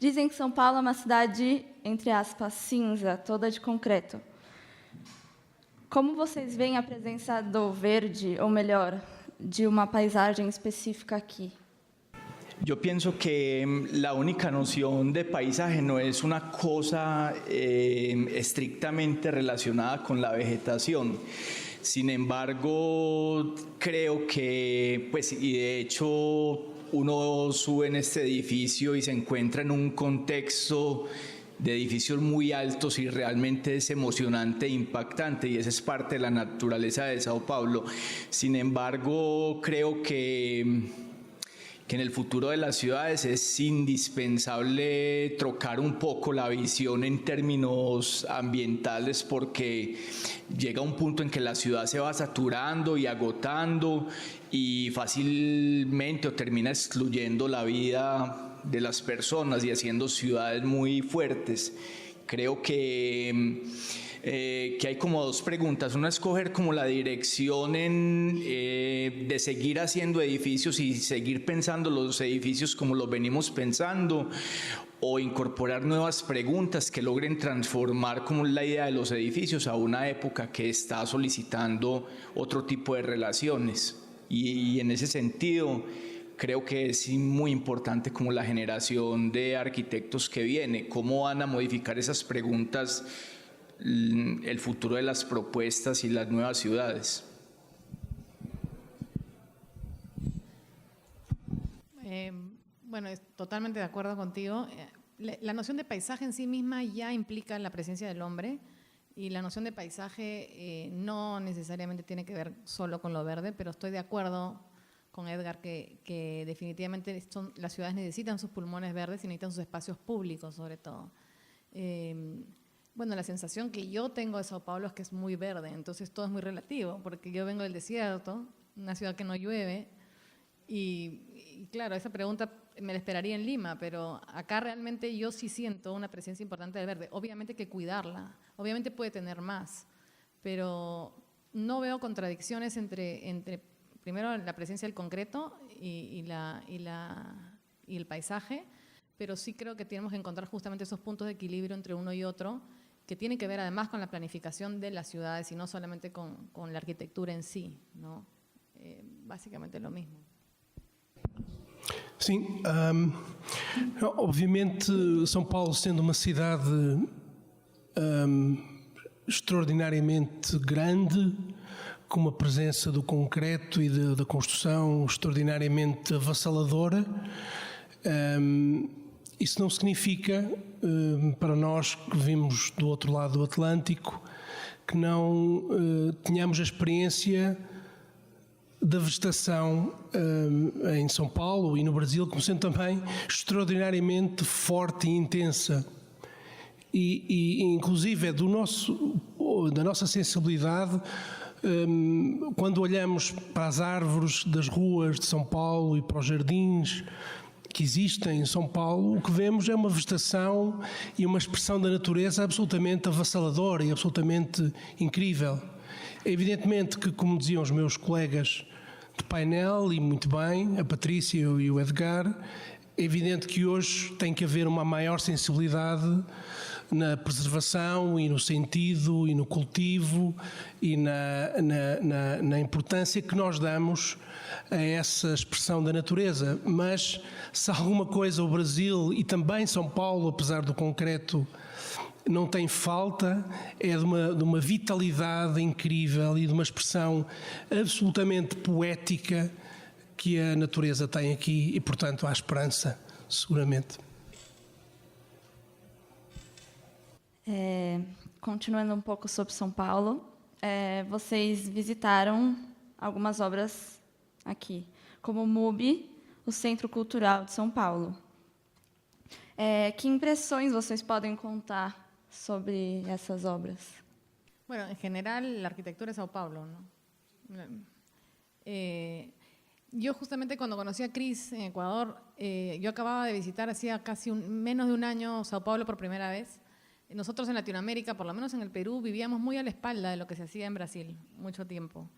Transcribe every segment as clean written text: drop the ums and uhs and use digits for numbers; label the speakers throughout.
Speaker 1: Dizem que São Paulo é uma cidade, entre aspas, cinza, toda de concreto. Como vocês veem a presença do verde, ou melhor, de uma paisagem específica aquí?
Speaker 2: Yo pienso que la única noción de paisaje no es una cosa estrictamente relacionada con la vegetación. Sin embargo, creo que, pues, y de hecho, uno sube en este edificio y se encuentra en un contexto de edificios muy altos y realmente es emocionante e impactante, y esa es parte de la naturaleza de Sao Paulo. Sin embargo, creo que en el futuro de las ciudades es indispensable trocar un poco la visión en términos ambientales, porque llega un punto en que la ciudad se va saturando y agotando y fácilmente o termina excluyendo la vida de las personas y haciendo ciudades muy fuertes. Creo que hay como dos preguntas. Una es coger como la dirección de seguir haciendo edificios y seguir pensando los edificios como los venimos pensando, o incorporar nuevas preguntas que logren transformar como la idea de los edificios a una época que está solicitando otro tipo de relaciones. Y en ese sentido, creo que es muy importante como la generación de arquitectos que viene, cómo van a modificar esas preguntas el futuro de las propuestas y las nuevas ciudades.
Speaker 3: Bueno, totalmente de acuerdo contigo. La noción de paisaje en sí misma ya implica la presencia del hombre, y la noción de paisaje no necesariamente tiene que ver solo con lo verde, pero estoy de acuerdo con Edgar que definitivamente las ciudades necesitan sus pulmones verdes y necesitan sus espacios públicos, sobre todo. Bueno, la sensación que yo tengo de Sao Paulo es que es muy verde, entonces todo es muy relativo, porque yo vengo del desierto, una ciudad que no llueve, y claro, esa pregunta me la esperaría en Lima, pero acá realmente yo sí siento una presencia importante del verde. Obviamente hay que cuidarla, obviamente puede tener más, pero no veo contradicciones entre primero la presencia del concreto y el paisaje, pero sí creo que tenemos que encontrar justamente esos puntos de equilibrio entre uno y otro, que tienen que ver además con la planificación de las ciudades y no solamente con la arquitectura en sí, ¿no? Básicamente lo mismo.
Speaker 4: Sim, obviamente São Paulo, sendo uma cidade extraordinariamente grande, com uma presença do concreto e da construção extraordinariamente avassaladora, isso não significa, para nós que vivemos do outro lado do Atlântico, que não tenhamos a experiência da vegetação em São Paulo e no Brasil como sendo também extraordinariamente forte e intensa. E inclusive é da nossa sensibilidade, quando olhamos para as árvores das ruas de São Paulo e para os jardins que existem em São Paulo, o que vemos é uma vegetação e uma expressão da natureza absolutamente avassaladora e absolutamente incrível. Evidentemente que, como diziam os meus colegas de painel, e muito bem, a Patrícia e o Edgar, é evidente que hoje tem que haver uma maior sensibilidade na preservação e no sentido e no cultivo e na importância que nós damos a essa expressão da natureza. Mas se alguma coisa o Brasil e também São Paulo, apesar do concreto, não tem falta, é de uma vitalidade incrível e de uma expressão absolutamente poética que a natureza tem aqui, e portanto há esperança, seguramente.
Speaker 1: Continuando um pouco sobre São Paulo, vocês visitaram algumas obras aqui, como o MUBI, o Centro Cultural de São Paulo. Que impressões vocês podem contar sobre essas obras?
Speaker 3: Bueno, en general la arquitectura de Sao Paulo, ¿no? Yo justamente cuando conocí a Cris en Ecuador, yo acababa de visitar hacía casi menos de un año Sao Paulo por primera vez. Nosotros en Latinoamérica, por lo menos en el Perú, vivíamos muy a la espalda de lo que se hacía en Brasil mucho tiempo.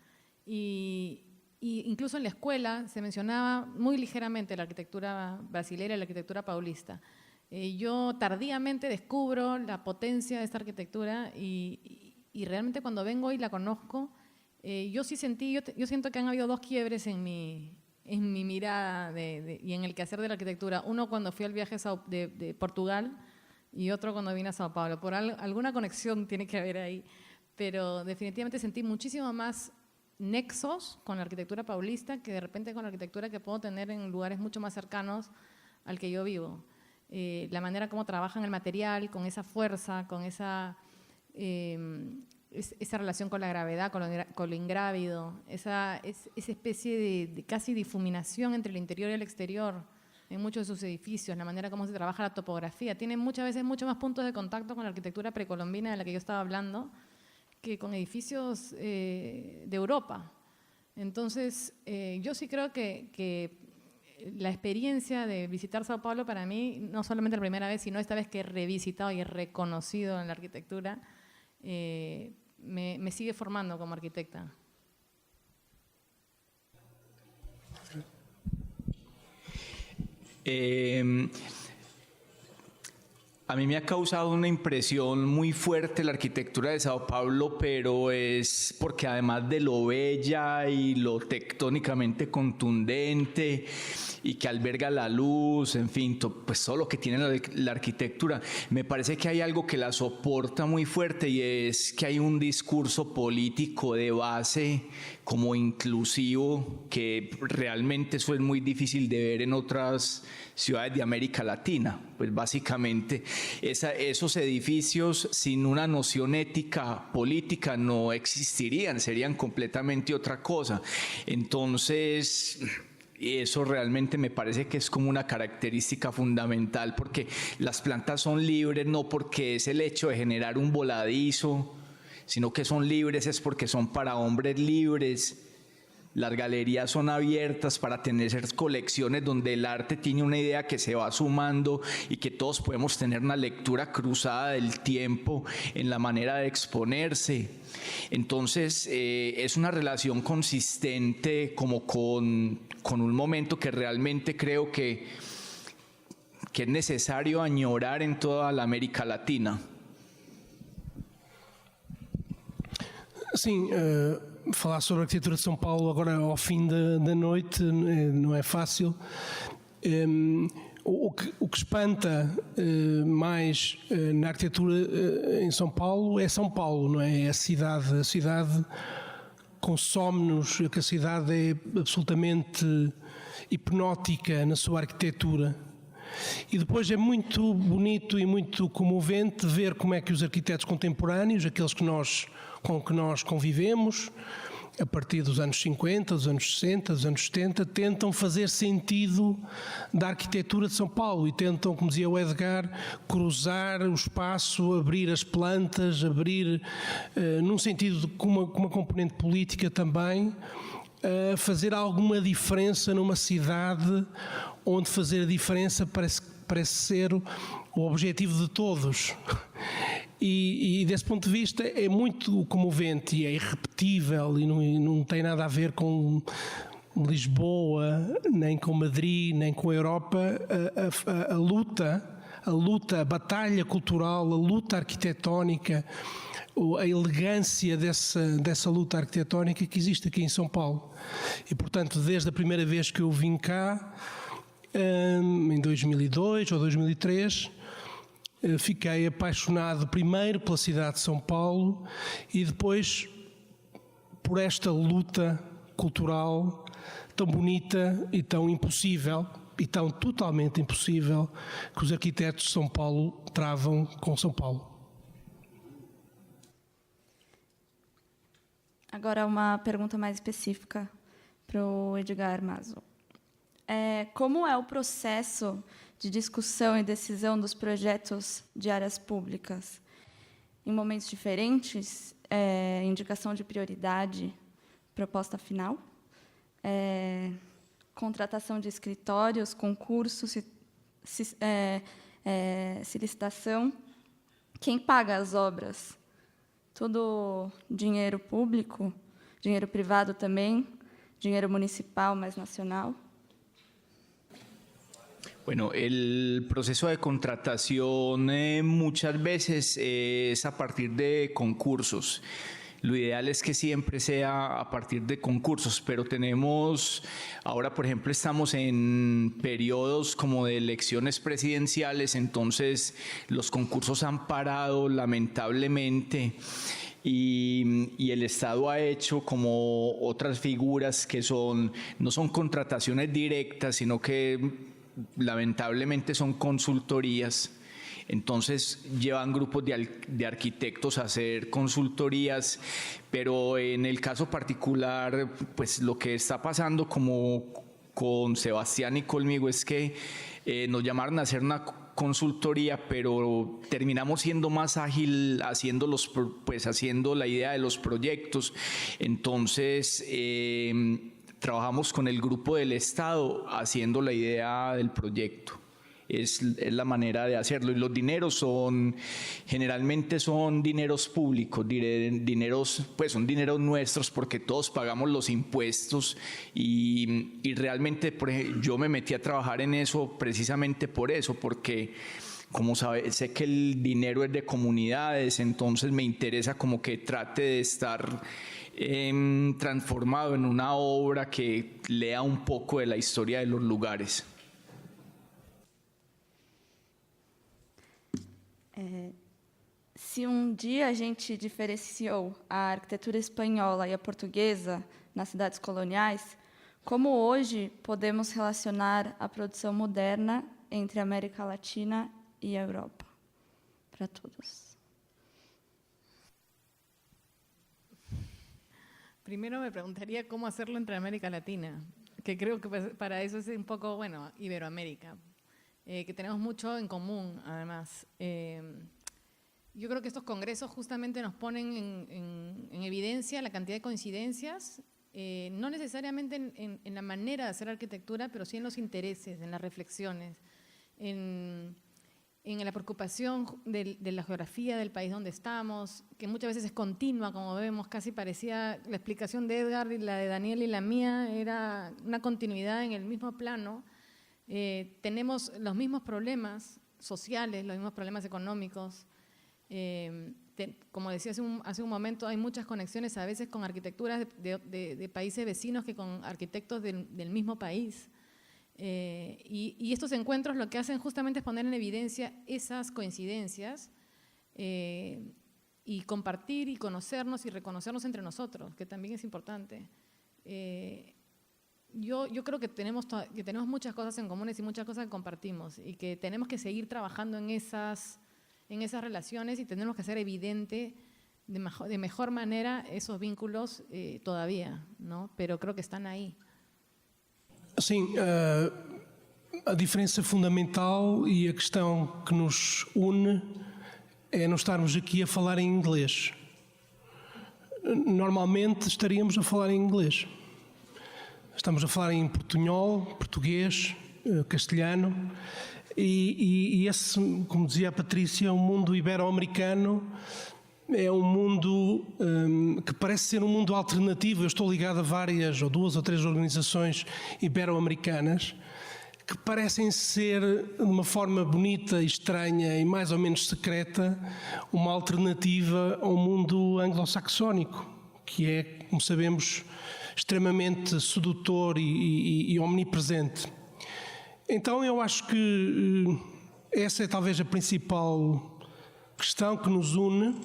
Speaker 3: Y incluso en la escuela se mencionaba muy ligeramente la arquitectura brasilera y la arquitectura paulista. Yo tardíamente descubro la potencia de esta arquitectura y realmente cuando vengo y la conozco, yo siento que han habido dos quiebres en mi mirada y en el quehacer de la arquitectura. Uno cuando fui al viaje de Portugal y otro cuando vine a Sao Paulo. Por alguna conexión tiene que haber ahí, pero definitivamente sentí muchísimo más nexos con la arquitectura paulista que de repente con la arquitectura que puedo tener en lugares mucho más cercanos al que yo vivo. La manera como trabajan el material, con esa fuerza, con esa relación con la gravedad, con lo ingrávido, esa especie de casi difuminación entre el interior y el exterior en muchos de sus edificios, la manera como se trabaja la topografía. Tienen muchas veces mucho más puntos de contacto con la arquitectura precolombina de la que yo estaba hablando que con edificios de Europa. Entonces, yo sí creo que la experiencia de visitar Sao Paulo para mí, no solamente la primera vez, sino esta vez que he revisitado y he reconocido en la arquitectura, me sigue formando como arquitecta.
Speaker 2: A mí me ha causado una impresión muy fuerte la arquitectura de Sao Paulo, pero es porque además de lo bella y lo tectónicamente contundente y que alberga la luz, en fin, pues todo lo que tiene la arquitectura, me parece que hay algo que la soporta muy fuerte y es que hay un discurso político de base como inclusivo, que realmente eso es muy difícil de ver en otras ciudades de América Latina. Pues básicamente esos edificios sin una noción ética política no existirían, serían completamente otra cosa. Entonces, eso realmente me parece que es como una característica fundamental, porque las plantas son libres no porque es el hecho de generar un voladizo, sino que son libres es porque son para hombres libres. Las galerías son abiertas para tener colecciones donde el arte tiene una idea que se va sumando y que todos podemos tener una lectura cruzada del tiempo en la manera de exponerse. Entonces, es una relación consistente como con un momento que realmente creo que es necesario añorar en toda la América Latina.
Speaker 4: Sim, falar sobre a arquitetura de São Paulo agora ao fim da noite não é fácil. O que espanta mais na arquitetura em São Paulo é São Paulo, não é? É a cidade. A cidade consome-nos, que a cidade é absolutamente hipnótica na sua arquitetura. E depois é muito bonito e muito comovente ver como é que os arquitetos contemporâneos, aqueles com que nós convivemos, a partir dos anos 50, dos anos 60, dos anos 70, tentam fazer sentido da arquitetura de São Paulo e tentam, como dizia o Edgar, cruzar o espaço, abrir as plantas, abrir, num sentido com uma componente política também, fazer alguma diferença numa cidade onde fazer a diferença parece ser o objetivo de todos. E desse ponto de vista é muito comovente e é irrepetível e não tem nada a ver com Lisboa, nem com Madrid, nem com a Europa. A luta, a batalha cultural, a luta arquitetónica, a elegância dessa luta arquitetónica que existe aqui em São Paulo. E, portanto, desde a primeira vez que eu vim cá, em 2002 ou 2003, fiquei apaixonado primeiro pela cidade de São Paulo e depois por esta luta cultural tão bonita e tão impossível, e tão totalmente impossível, que os arquitetos de São Paulo travam com São Paulo.
Speaker 1: Agora uma pergunta mais específica para o Edgar Mazo. Como é o processo de discussão e decisão dos projetos de áreas públicas? Em momentos diferentes, indicação de prioridade, proposta final, contratação de escritórios, concursos, licitação. Quem paga as obras? Tudo dinheiro público, dinheiro privado também, dinheiro municipal, mas nacional?
Speaker 2: Bueno, el proceso de contratación muchas veces es a partir de concursos. Lo ideal es que siempre sea a partir de concursos, pero ahora por ejemplo estamos en periodos como de elecciones presidenciales, entonces los concursos han parado lamentablemente. Y el Estado ha hecho como otras figuras que no son contrataciones directas, sino que lamentablemente son consultorías. Entonces llevan grupos de arquitectos a hacer consultorías, pero en el caso particular, pues lo que está pasando como con Sebastián y conmigo es que nos llamaron a hacer una consultoría, pero terminamos siendo más ágil haciendo la idea de los proyectos. Entonces trabajamos con el grupo del Estado haciendo la idea del proyecto. Es la manera de hacerlo, y los dineros generalmente son dineros públicos, son dineros nuestros porque todos pagamos los impuestos y realmente por ejemplo, yo me metí a trabajar en eso precisamente por eso, porque como sé que el dinero es de comunidades, entonces me interesa como que trate de estar transformado en una obra que lea un poco de la historia de los lugares.
Speaker 1: Se dia a gente diferenciou a arquitetura espanhola e a portuguesa nas cidades coloniais, como hoje podemos relacionar a produção moderna entre a América Latina e a Europa? Para todos.
Speaker 3: Primero me preguntaría cómo hacerlo entre América Latina, que creo que para eso es un poco, Iberoamérica, que tenemos mucho en común, además. Yo creo que estos congresos justamente nos ponen en evidencia la cantidad de coincidencias, no necesariamente en la manera de hacer arquitectura, pero sí en los intereses, en las reflexiones, en la preocupación de la geografía del país donde estamos, que muchas veces es continua, como vemos, casi parecía la explicación de Edgar y la de Daniel y la mía, era una continuidad en el mismo plano. Tenemos los mismos problemas sociales, los mismos problemas económicos. Como decía hace un momento, hay muchas conexiones a veces con arquitecturas de países vecinos que con arquitectos del mismo país. Y estos encuentros lo que hacen justamente es poner en evidencia esas coincidencias y compartir y conocernos y reconocernos entre nosotros, que también es importante. Yo creo que tenemos muchas cosas en comunes y muchas cosas que compartimos y que tenemos que seguir trabajando en esas relaciones y tenemos que hacer evidente de mejor manera esos vínculos todavía, ¿no? Pero creo que están ahí.
Speaker 4: Sim, a diferença fundamental e a questão que nos une é não estarmos aqui a falar em inglês. Normalmente estaríamos a falar em inglês. Estamos a falar em portunhol, português, castelhano, e esse, como dizia a Patrícia, o mundo ibero-americano é um mundo que parece ser um mundo alternativo. Eu estou ligado a várias, ou 2 ou 3 organizações ibero-americanas que parecem ser, de uma forma bonita e estranha e mais ou menos secreta, uma alternativa ao mundo anglo-saxónico, que é, como sabemos, extremamente sedutor e omnipresente. Então eu acho que essa é talvez a principal questão que nos une,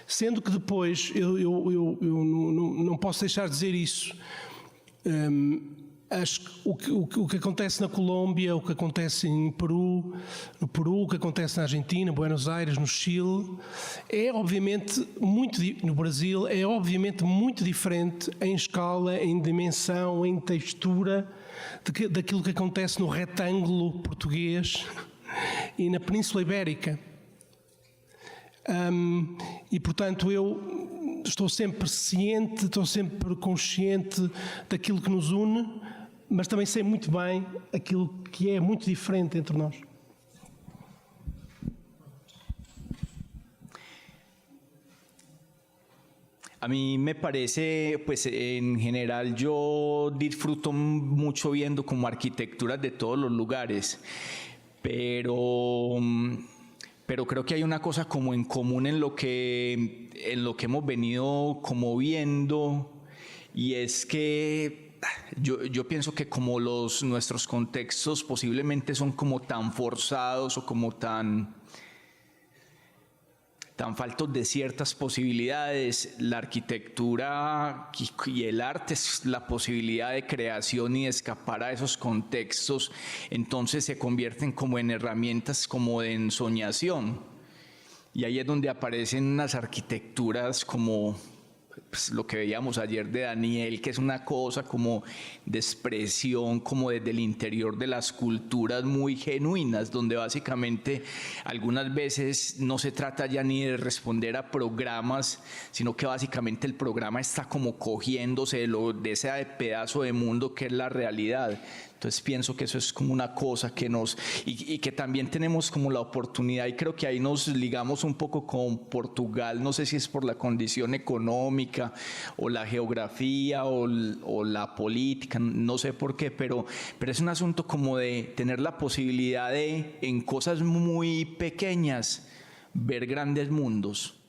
Speaker 4: sendo que depois eu não posso deixar de dizer isso. O que acontece na Colômbia, o que acontece no Peru, o que acontece na Argentina, Buenos Aires, no Chile, é obviamente no Brasil, é obviamente muito diferente em escala, em dimensão, em textura, daquilo que acontece no retângulo português e na Península Ibérica. E portanto eu estou sempre ciente, estou sempre consciente daquilo que nos une, mas também sei muito bem aquilo que é muito diferente entre nós.
Speaker 2: A mí me parece, pues en general yo disfruto mucho viendo como arquitecturas de todos los lugares, pero creo que hay una cosa como en común en lo que hemos venido como viendo, y es que yo pienso que como nuestros contextos posiblemente son como tan forzados o como tan faltos de ciertas posibilidades, la arquitectura y el arte es la posibilidad de creación y de escapar a esos contextos, entonces se convierten como en herramientas como de ensoñación. Y ahí es donde aparecen unas arquitecturas como pues, lo que veíamos ayer de Daniel, que es una cosa como de expresión, como desde el interior de las culturas muy genuinas, donde básicamente algunas veces no se trata ya ni de responder a programas, sino que básicamente el programa está como cogiéndose de ese pedazo de mundo que es la realidad. Entonces pienso que eso es como una cosa que y que también tenemos como la oportunidad, y creo que ahí nos ligamos un poco con Portugal, no sé si es por la condición económica o la geografía o la política, no sé por qué, pero es un asunto como de tener la posibilidad de, en cosas muy pequeñas, ver grandes mundos.